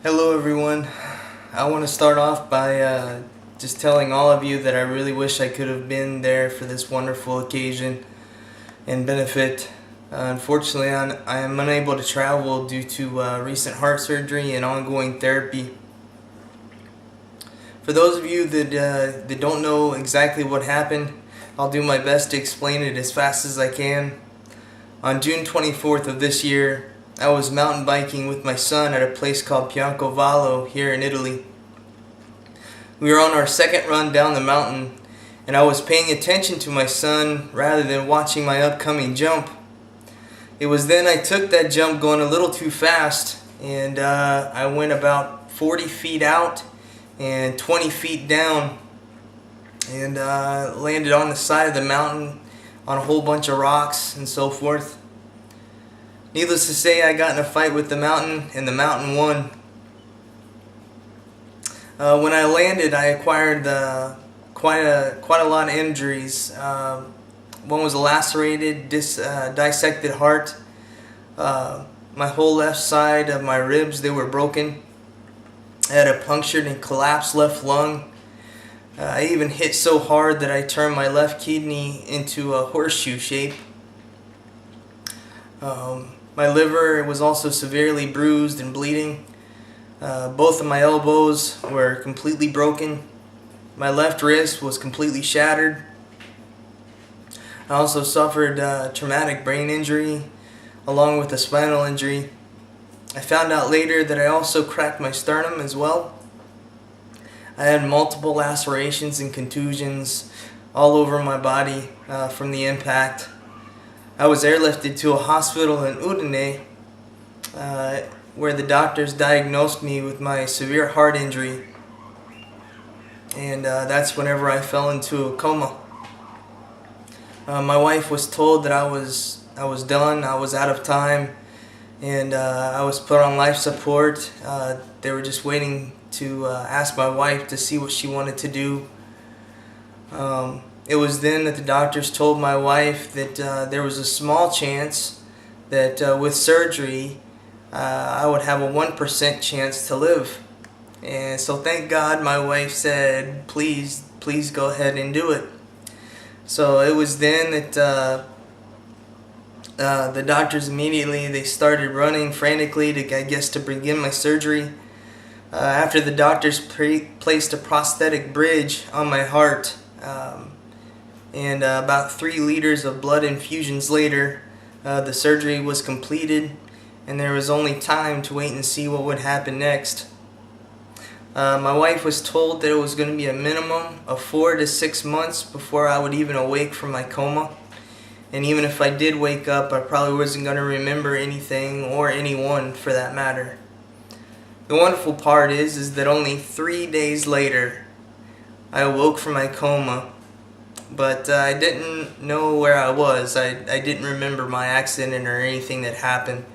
Hello everyone. I want to start off by just telling all of you that I really wish I could have been there for this wonderful occasion and benefit. Unfortunately, I am unable to travel due to recent heart surgery and ongoing therapy. For those of you that don't know exactly what happened, I'll do my best to explain it as fast as I can. On June 24th of this year, I was mountain biking with my son at a place called Piancovallo here in Italy. We were on our second run down the mountain, and I was paying attention to my son rather than watching my upcoming jump. It was then I took that jump going a little too fast, and I went about 40 feet out and 20 feet down, and landed on the side of the mountain on a whole bunch of rocks and so forth. Needless to say, I got in a fight with the mountain, and the mountain won. When I landed, I acquired quite a lot of injuries. One was a lacerated, dissected heart. My whole left side of my ribs, they were broken. I had a punctured and collapsed left lung. I even hit so hard that I turned my left kidney into a horseshoe shape. My liver was also severely bruised and bleeding. Both of my elbows were completely broken. My left wrist was completely shattered. I also suffered traumatic brain injury along with a spinal injury. I found out later that I also cracked my sternum as well. I had multiple lacerations and contusions all over my body from the impact. I was airlifted to a hospital in Udine where the doctors diagnosed me with my severe heart injury, and that's whenever I fell into a coma. My wife was told that I was done, I was out of time, and I was put on life support. They were just waiting to ask my wife to see what she wanted to do. It was then that the doctors told my wife that there was a small chance that with surgery I would have a 1% chance to live. And so thank God my wife said, please go ahead and do it. So it was then that the doctors immediately, they started running frantically to begin my surgery. After the doctors placed a prosthetic bridge on my heart, and about 3 liters of blood infusions later, the surgery was completed, and there was only time to wait and see what would happen next. My wife was told that it was going to be a minimum of 4 to 6 months before I would even awake from my coma. And even if I did wake up, I probably wasn't going to remember anything or anyone for that matter. The wonderful part is that only 3 days later, I awoke from my coma. But I didn't know where I was. I didn't remember my accident or anything that happened.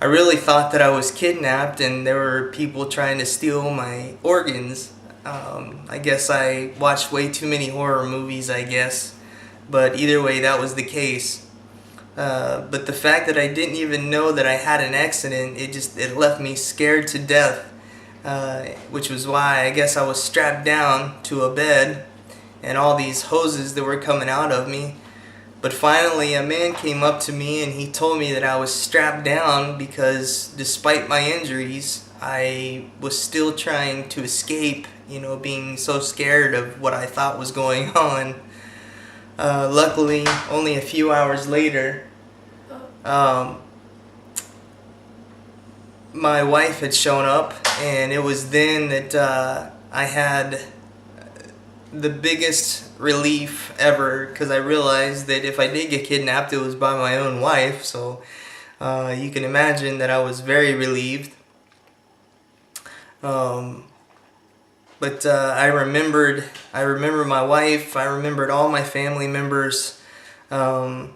I really thought that I was kidnapped and there were people trying to steal my organs. I guess I watched way too many horror movies, I guess. But either way, that was the case. But the fact that I didn't even know that I had an accident, it left me scared to death. Which was why I guess I was strapped down to a bed and all these hoses that were coming out of me. But finally a man came up to me and he told me that I was strapped down because despite my injuries, I was still trying to escape, being so scared of what I thought was going on. Luckily, only a few hours later, my wife had shown up, and it was then that I had the biggest relief ever, because I realized that if I did get kidnapped, it was by my own wife. So you can imagine that I was very relieved. But I remembered my wife. I remembered all my family members. The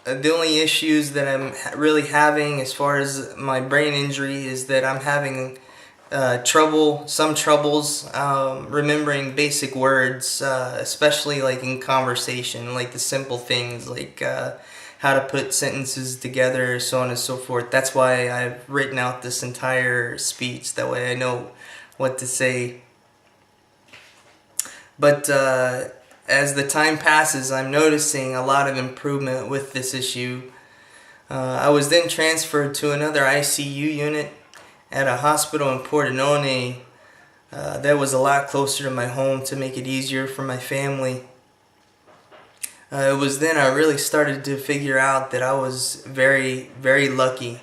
only issues that I'm really having as far as my brain injury is that I'm having some troubles remembering basic words, especially like in conversation, like the simple things like how to put sentences together, so on and so forth. That's why I've written out this entire speech. That way I know what to say. But as the time passes, I'm noticing a lot of improvement with this issue. I was then transferred to another ICU unit at a hospital in Pordenone that was a lot closer to my home to make it easier for my family. It was then I really started to figure out that I was very, very lucky.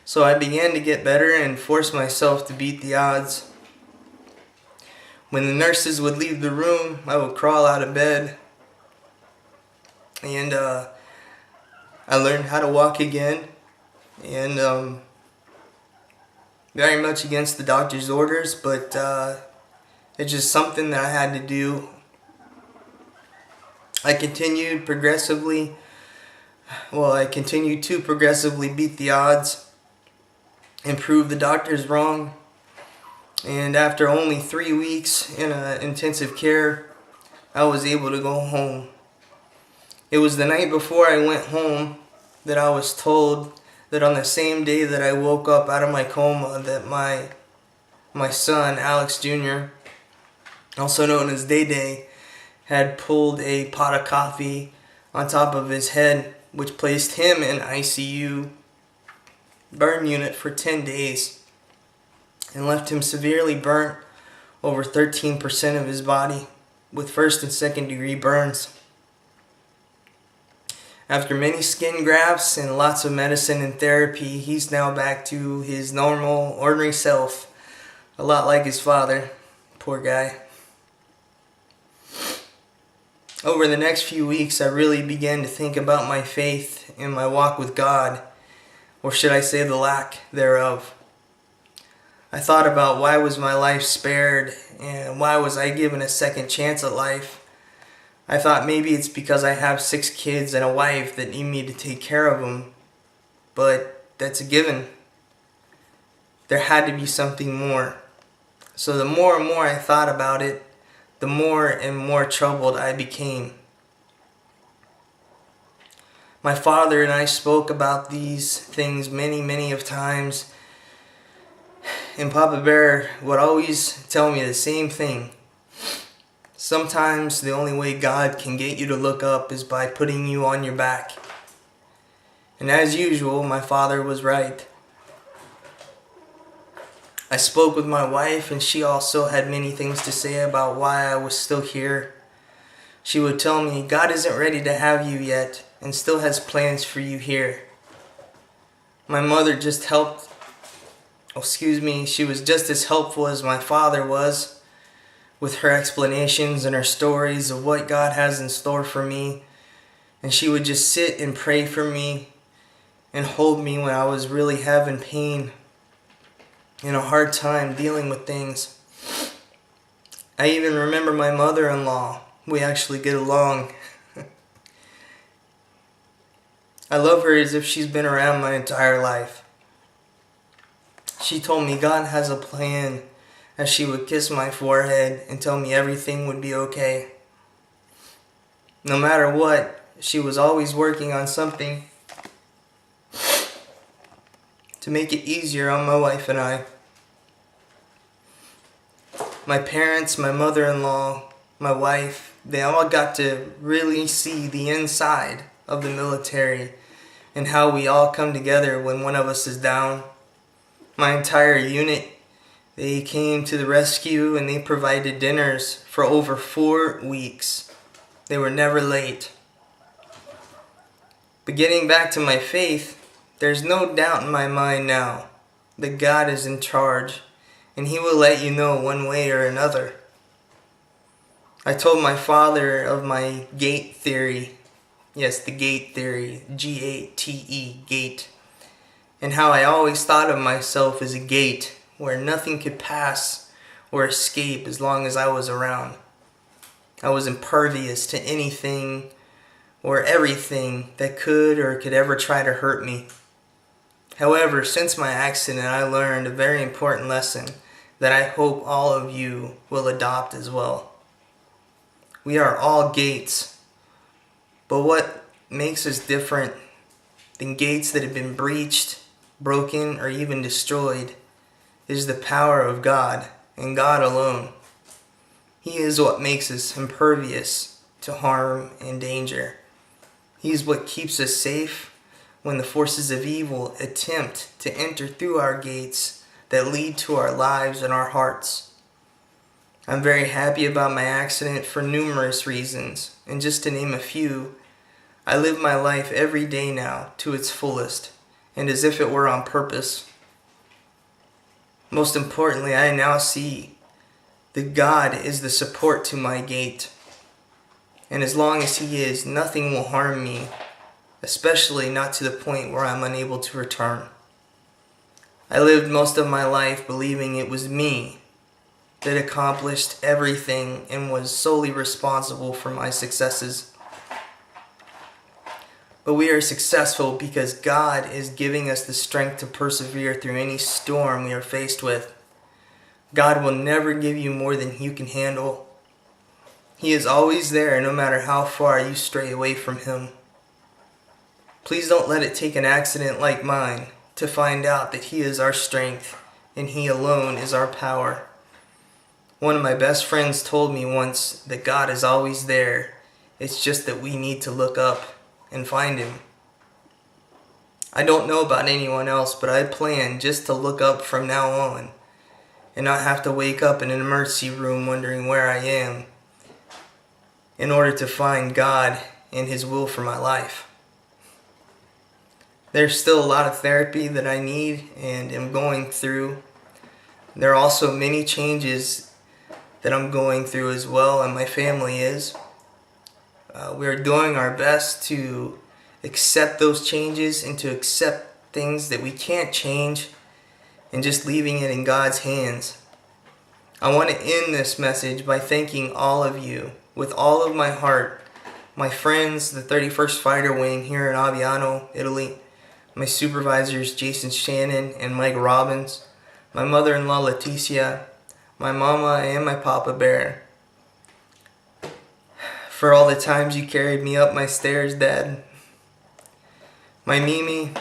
So I began to get better and force myself to beat the odds. When the nurses would leave the room, I would crawl out of bed. And I learned how to walk again. And very much against the doctor's orders, but it's just something that I had to do. I continued to progressively beat the odds and prove the doctors wrong. And after only 3 weeks in intensive care, I was able to go home. It was the night before I went home that I was told that on the same day that I woke up out of my coma, that my son, Alex Jr., also known as Day Day, had pulled a pot of coffee on top of his head, which placed him in ICU burn unit for 10 days and left him severely burnt over 13% of his body with first and second degree burns. After many skin grafts and lots of medicine and therapy, he's now back to his normal, ordinary self, a lot like his father. Poor guy. Over the next few weeks, I really began to think about my faith and my walk with God, or should I say the lack thereof. I thought about why was my life spared and why was I given a second chance at life. I thought maybe it's because I have 6 kids and a wife that need me to take care of them. But that's a given. There had to be something more. So the more and more I thought about it, the more and more troubled I became. My father and I spoke about these things many of times. And Papa Bear would always tell me the same thing. Sometimes the only way God can get you to look up is by putting you on your back. And as usual, my father was right. I spoke with my wife, and she also had many things to say about why I was still here. She would tell me, God isn't ready to have you yet and still has plans for you here. My mother she was just as helpful as my father was, with her explanations and her stories of what God has in store for me. And she would just sit and pray for me and hold me when I was really having pain and a hard time dealing with things. I even remember my mother-in-law. We actually get along. I love her as if she's been around my entire life. She told me God has a plan, as she would kiss my forehead and tell me everything would be okay. No matter what, she was always working on something to make it easier on my wife and I. My parents, my mother-in-law, my wife, they all got to really see the inside of the military and how we all come together when one of us is down. My entire unit, they came to the rescue and they provided dinners for over 4 weeks. They were never late. But getting back to my faith, there's no doubt in my mind now that God is in charge and He will let you know one way or another. I told my father of my gate theory. Yes, the gate theory, G-A-T-E, gate. And how I always thought of myself as a gate where nothing could pass or escape as long as I was around. I was impervious to anything or everything that could or could ever try to hurt me. However, since my accident, I learned a very important lesson, that I hope all of you will adopt as well. We are all gates, but what makes us different than gates that have been breached, broken, or even destroyed is the power of God and God alone. He is what makes us impervious to harm and danger. He is what keeps us safe when the forces of evil attempt to enter through our gates that lead to our lives and our hearts. I'm very happy about my accident for numerous reasons, and just to name a few, I live my life every day now to its fullest, and as if it were on purpose. Most importantly, I now see that God is the support to my gate, and as long as He is, nothing will harm me, especially not to the point where I'm unable to return. I lived most of my life believing it was me that accomplished everything and was solely responsible for my successes. But we are successful because God is giving us the strength to persevere through any storm we are faced with. God will never give you more than you can handle. He is always there no matter how far you stray away from Him. Please don't let it take an accident like mine to find out that He is our strength and He alone is our power. One of my best friends told me once that God is always there. It's just that we need to look up and find Him. I don't know about anyone else, but I plan just to look up from now on and not have to wake up in an emergency room wondering where I am in order to find God and His will for my life. There's still a lot of therapy that I need and am going through. There are also many changes that I'm going through as well, and my family is. We're doing our best to accept those changes and to accept things that we can't change and just leaving it in God's hands. I want to end this message by thanking all of you with all of my heart, my friends, the 31st Fighter Wing here in Aviano, Italy, my supervisors Jason Shannon and Mike Robbins, my mother-in-law Leticia, my mama and my papa bear. For all the times you carried me up my stairs, Dad. My Mimi,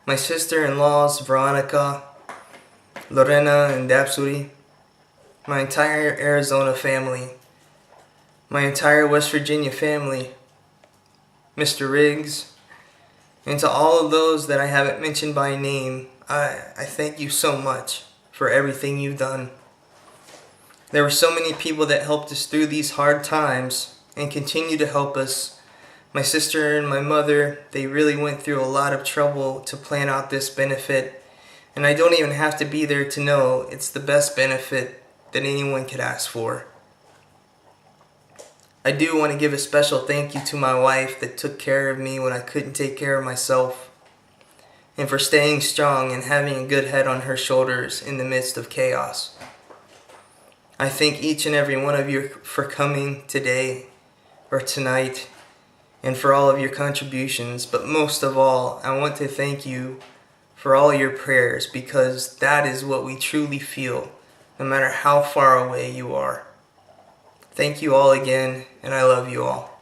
my sister-in-laws Veronica, Lorena and Dapsuri, my entire Arizona family, my entire West Virginia family, Mr. Riggs, and to all of those that I haven't mentioned by name, I thank you so much for everything you've done. There were so many people that helped us through these hard times and continue to help us. My sister and my mother, they really went through a lot of trouble to plan out this benefit, and I don't even have to be there to know it's the best benefit that anyone could ask for. I do want to give a special thank you to my wife that took care of me when I couldn't take care of myself, and for staying strong and having a good head on her shoulders in the midst of chaos. I thank each and every one of you for coming today or tonight and for all of your contributions, but most of all, I want to thank you for all your prayers, because that is what we truly feel, no matter how far away you are. Thank you all again, and I love you all.